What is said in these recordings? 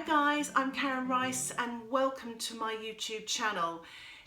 guys, I'm Karen Rice and welcome to my YouTube channel.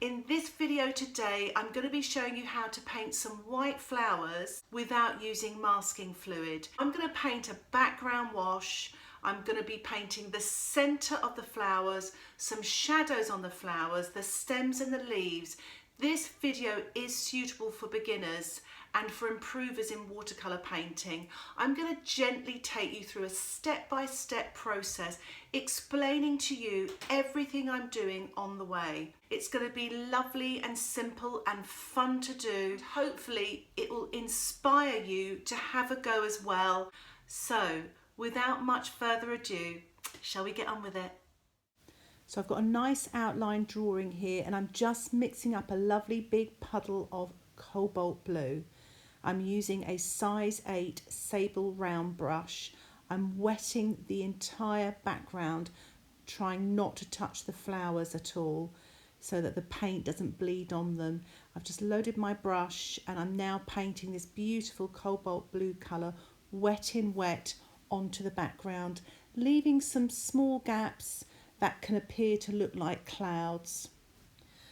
In this video today, I'm going to be showing you how to paint some white flowers without using masking fluid. I'm going to paint a background wash. I'm going to be painting the center of the flowers, some shadows on the flowers, the stems and the leaves. This video is suitable for beginners and for improvers in watercolour painting. I'm going to gently take you through a step-by-step process explaining to you everything I'm doing on the way. It's going to be lovely and simple and fun to do. Hopefully it will inspire you to have a go as well. So without much further ado, shall we get on with it? So I've got a nice outline drawing here and I'm just mixing up a lovely big puddle of cobalt blue. I'm using a size 8 sable round brush. I'm wetting the entire background, trying not to touch the flowers at all so that the paint doesn't bleed on them. I've just loaded my brush and I'm now painting this beautiful cobalt blue colour wet in wet onto the background, leaving some small gaps that can appear to look like clouds.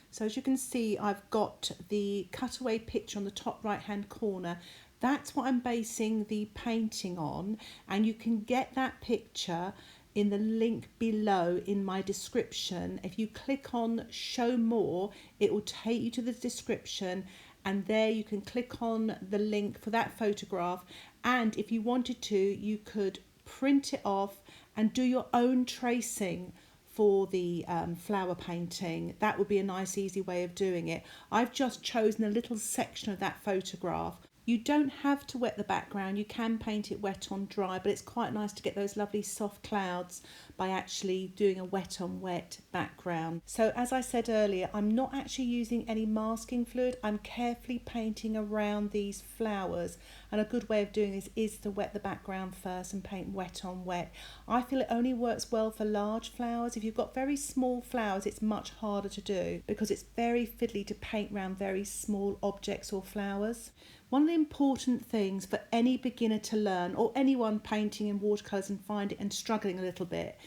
So as you can see, I've got the cutaway picture on the top right hand corner. That's what I'm basing the painting on, and you can get that picture in the link below in my description. If you click on show more, it will take you to the description, and there you can click on the link for that photograph. And if you wanted to, you could print it off and do your own tracing for the flower painting. That would be a nice easy way of doing it. I've just chosen a little section of that photograph. You don't have to wet the background, you can paint it wet on dry, but it's quite nice to get those lovely soft clouds by actually doing a wet on wet background. So as I said earlier, I'm not actually using any masking fluid. I'm carefully painting around these flowers, and a good way of doing this is to wet the background first and paint wet on wet. I feel it only works well for large flowers. If you've got very small flowers, it's much harder to do because it's very fiddly to paint around very small objects or flowers. One of the important things for any beginner to learn, or anyone painting in watercolours and find it and struggling a little bit,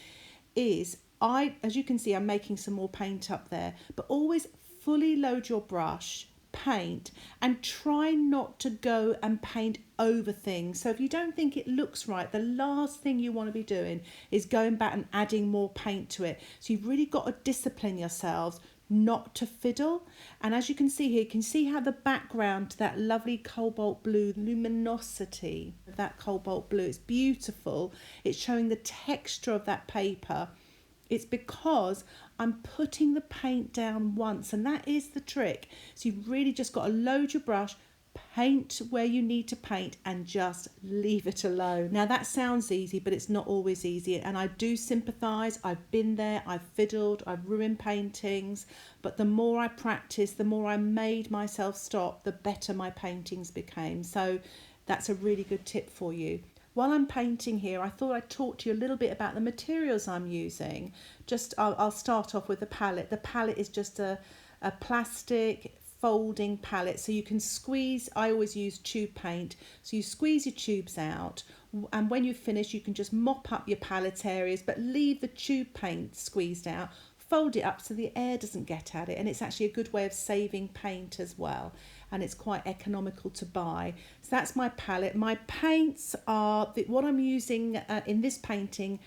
is as you can see, I'm making some more paint up there, but always fully load your brush, paint, and try not to go and paint over things. So if you don't think it looks right, the last thing you want to be doing is going back and adding more paint to it. So you've really got to discipline yourselves not to fiddle. And as you can see here, you can see how the background to that lovely cobalt blue, luminosity of that cobalt blue, it's beautiful. It's showing the texture of that paper. It's because I'm putting the paint down once, and that is the trick. So you've really just got to load your brush, paint where you need to paint, and just leave it alone. Now that sounds easy, but it's not always easy, and I do sympathise. I've been there, I've fiddled, I've ruined paintings, but the more I practiced, the more I made myself stop, the better my paintings became. So that's a really good tip for you. While I'm painting here, I thought I'd talk to you a little bit about the materials I'm using. I'll start off with the palette. The palette is just a plastic folding palette, so you can squeeze. I always use tube paint, so you squeeze your tubes out, and when you finish you can just mop up your palette areas, but leave the tube paint squeezed out, fold it up so the air doesn't get at it, and it's actually a good way of saving paint as well, and it's quite economical to buy. So that's my palette. My paints are, what I'm using in this painting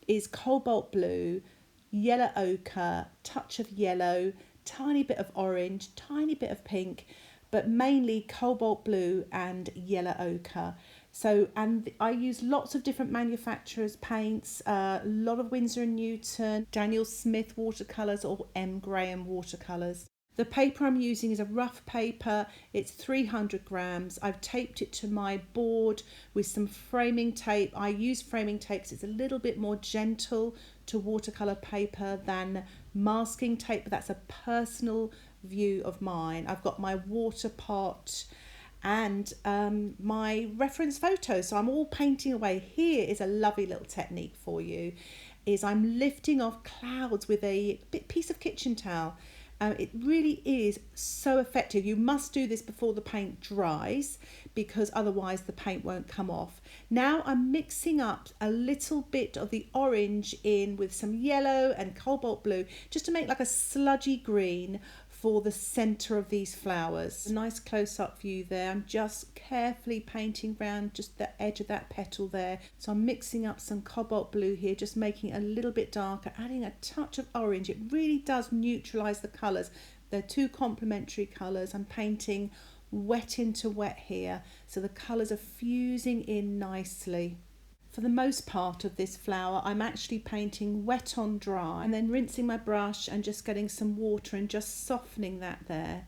is cobalt blue, yellow ochre, touch of yellow, tiny bit of orange, tiny bit of pink, but mainly cobalt blue and yellow ochre. So, and I use lots of different manufacturers' paints, a lot of Winsor & Newton, Daniel Smith watercolours, or M. Graham watercolours. The paper I'm using is a rough paper. It's 300 grams. I've taped it to my board with some framing tape. I use framing tape because it's a little bit more gentle to watercolour paper than masking tape, but that's a personal view of mine. I've got my Waterpot and my reference photos, so I'm all painting away. Here is a lovely little technique for you, is I'm lifting off clouds with a piece of kitchen towel. It really is so effective. You must do this before the paint dries because otherwise the paint won't come off. Now I'm mixing up a little bit of the orange in with some yellow and cobalt blue just to make like a sludgy green for the center of these flowers. A nice close-up view there. I'm just carefully painting around just the edge of that petal there. So I'm mixing up some cobalt blue here, just making it a little bit darker, adding a touch of orange. It really does neutralize the colors. They're two complementary colors. I'm painting wet into wet here, so the colors are fusing in nicely. For the most part of this flower, I'm actually painting wet on dry and then rinsing my brush and just getting some water and just softening that there.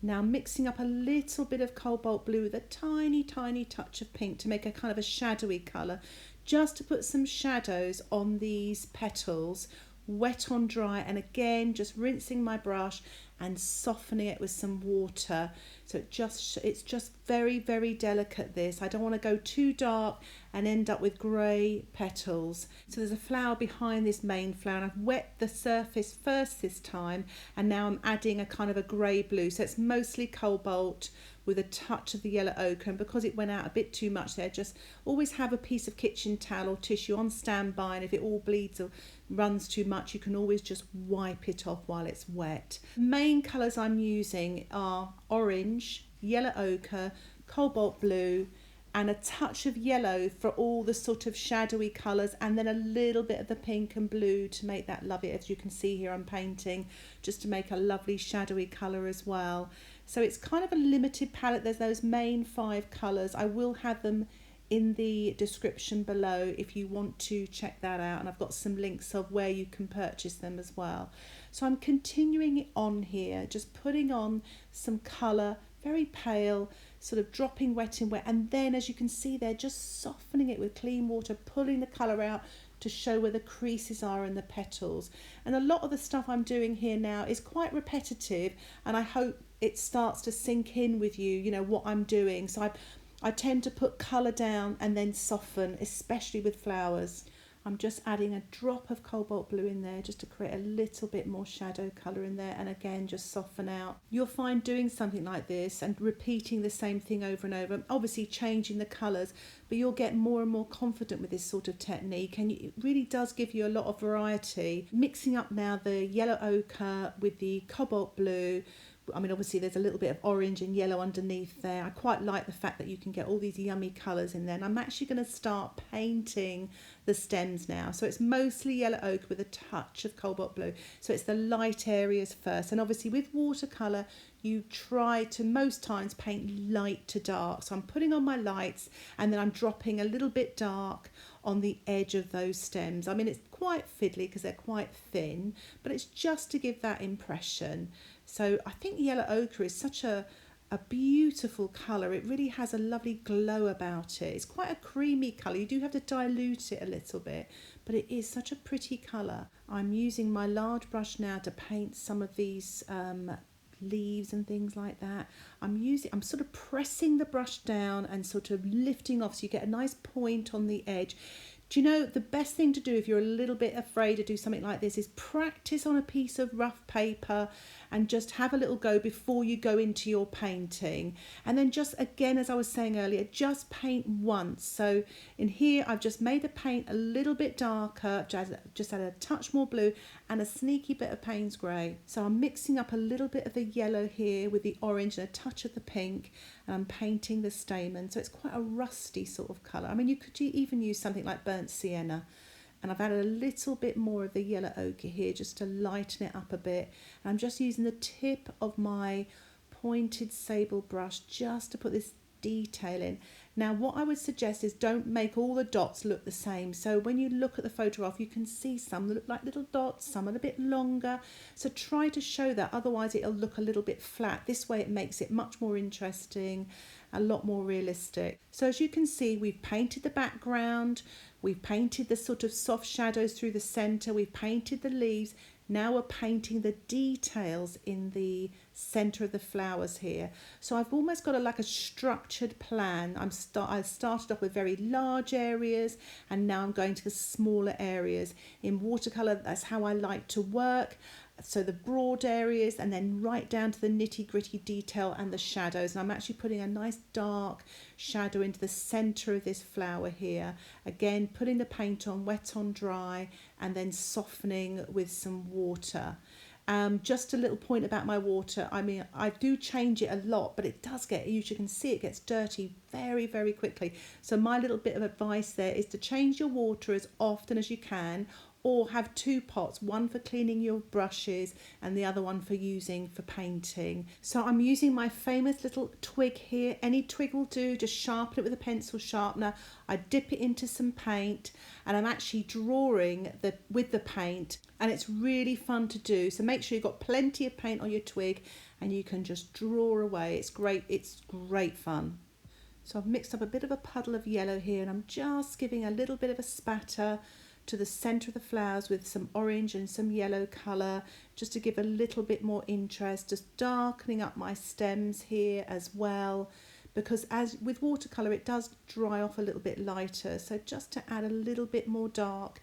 Now mixing up a little bit of cobalt blue with a tiny touch of pink to make a kind of a shadowy colour, just to put some shadows on these petals, wet on dry, and again just rinsing my brush and softening it with some water. So it's just very delicate, this. I don't want to go too dark and end up with grey petals. So there's a flower behind this main flower, and I've wet the surface first this time, and now I'm adding a kind of a grey blue. So it's mostly cobalt with a touch of the yellow ochre, and because it went out a bit too much there, just always have a piece of kitchen towel or tissue on standby, and if it all bleeds or runs too much, you can always just wipe it off while it's wet. Main colours I'm using are orange, yellow ochre, cobalt blue, and a touch of yellow for all the sort of shadowy colours, and then a little bit of the pink and blue to make that lovely. As you can see here, I'm painting just to make a lovely shadowy colour as well. So it's kind of a limited palette. There's those main 5 colours. I will have them in the description below if you want to check that out, and I've got some links of where you can purchase them as well. So I'm continuing it on here, just putting on some colour, very pale, sort of dropping wet in wet, and then as you can see there, just softening it with clean water, pulling the colour out to show where the creases are in the petals. And a lot of the stuff I'm doing here now is quite repetitive, and I hope it starts to sink in with you, you know, what I'm doing. So I tend to put colour down and then soften, especially with flowers. I'm just adding a drop of cobalt blue in there just to create a little bit more shadow colour in there, and again just soften out. You'll find doing something like this and repeating the same thing over and over, obviously changing the colours, but you'll get more and more confident with this sort of technique, and it really does give you a lot of variety. Mixing up now the yellow ochre with the cobalt blue. I mean, obviously there's a little bit of orange and yellow underneath there. I quite like the fact that you can get all these yummy colours in there. And I'm actually going to start painting the stems now. So it's mostly yellow ochre with a touch of cobalt blue. So it's the light areas first. And obviously with watercolour, you try to most times paint light to dark. So I'm putting on my lights and then I'm dropping a little bit dark on the edge of those stems. I mean, it's quite fiddly because they're quite thin, but it's just to give that impression. So I think yellow ochre is such a beautiful colour. It really has a lovely glow about it. It's quite a creamy colour. You do have to dilute it a little bit, but it is such a pretty colour. I'm using my large brush now to paint some of these leaves and things like that. I'm sort of pressing the brush down and sort of lifting off so you get a nice point on the edge. Do you know, the best thing to do if you're a little bit afraid to do something like this is practice on a piece of rough paper and just have a little go before you go into your painting. And then just again, as I was saying earlier, just paint once. So in here, I've just made the paint a little bit darker, just add a touch more blue and a sneaky bit of Paynes grey. So I'm mixing up a little bit of the yellow here with the orange and a touch of the pink, and I'm painting the stamen. So it's quite a rusty sort of colour. I mean, you could even use something like burnt sienna. And I've added a little bit more of the yellow ochre here just to lighten it up a bit. And I'm just using the tip of my pointed sable brush just to put this detail in. Now, what I would suggest is don't make all the dots look the same. So when you look at the photograph, you can see some look like little dots, some are a bit longer. So try to show that, otherwise it'll look a little bit flat. This way it makes it much more interesting, a lot more realistic. So as you can see, we've painted the background, we've painted the sort of soft shadows through the centre, we've painted the leaves. Now we're painting the details in the centre of the flowers here. So I've almost got like a structured plan. I started off with very large areas and now I'm going to the smaller areas. In watercolour, that's how I like to work. So the broad areas and then right down to the nitty gritty detail and the shadows. And I'm actually putting a nice dark shadow into the center of this flower here. Again, putting the paint on wet on dry and then softening with some water. Just a little point about my water. I mean, I do change it a lot, but it does get, as you can see, it gets dirty very, very quickly. So my little bit of advice there is to change your water as often as you can, or have two pots, one for cleaning your brushes and the other one for using for painting. So I'm using my famous little twig here. Any twig will do, just sharpen it with a pencil sharpener. I dip it into some paint and I'm actually drawing with the paint, and it's really fun to do. So make sure you've got plenty of paint on your twig and you can just draw away. It's great fun. So I've mixed up a bit of a puddle of yellow here and I'm just giving a little bit of a spatter to the center of the flowers with some orange and some yellow color, just to give a little bit more interest, just darkening up my stems here as well, because as with watercolor it does dry off a little bit lighter, so just to add a little bit more dark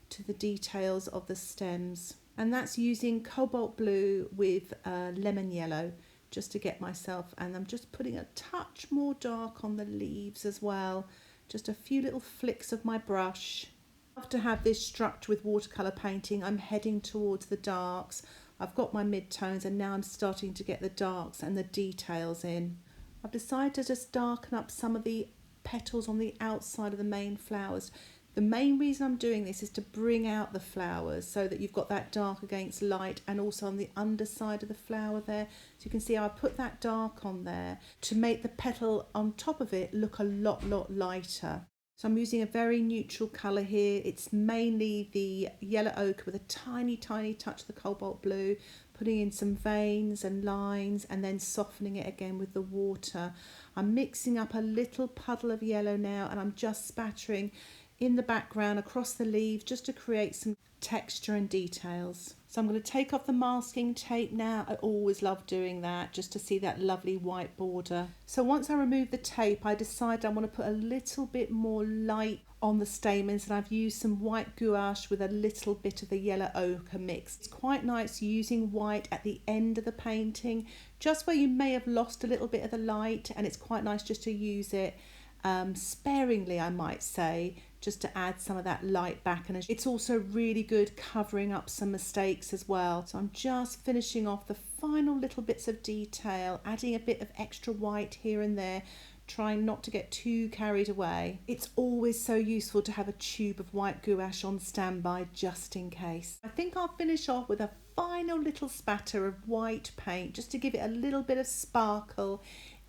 to the details of the stems. And that's using cobalt blue with lemon yellow, just to get myself, and I'm just putting a touch more dark on the leaves as well, just a few little flicks of my brush. To have this structure with watercolour painting, I'm heading towards the darks. I've got my mid-tones and now I'm starting to get the darks and the details in. I've decided to just darken up some of the petals on the outside of the main flowers. The main reason I'm doing this is to bring out the flowers so that you've got that dark against light, and also on the underside of the flower there. So you can see how I put that dark on there to make the petal on top of it look a lot lighter. So I'm using a very neutral colour here. It's mainly the yellow ochre with a tiny touch of the cobalt blue, putting in some veins and lines and then softening it again with the water. I'm mixing up a little puddle of yellow now and I'm just spattering in the background across the leaves just to create some texture and details. So I'm going to take off the masking tape now. I always love doing that just to see that lovely white border. So once I remove the tape, I decided I want to put a little bit more light on the stamens, and I've used some white gouache with a little bit of the yellow ochre mix. It's quite nice using white at the end of the painting, just where you may have lost a little bit of the light, and it's quite nice just to use it sparingly, I might say, just to add some of that light back. And it's also really good covering up some mistakes as well. So I'm just finishing off the final little bits of detail, adding a bit of extra white here and there, trying not to get too carried away. It's always so useful to have a tube of white gouache on standby just in case. I think I'll finish off with a final little spatter of white paint just to give it a little bit of sparkle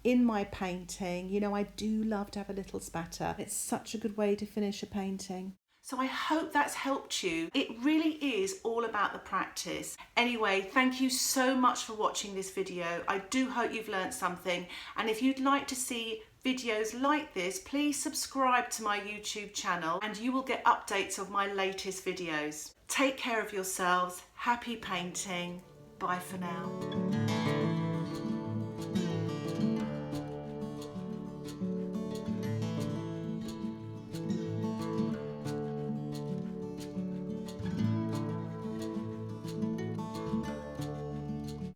in my painting. You know, I do love to have a little spatter. It's such a good way to finish a painting. So I hope that's helped you. It really is all about the practice. Anyway, thank you so much for watching this video. I do hope you've learned something. And if you'd like to see videos like this, please subscribe to my YouTube channel and you will get updates of my latest videos. Take care of yourselves. Happy painting. Bye for now.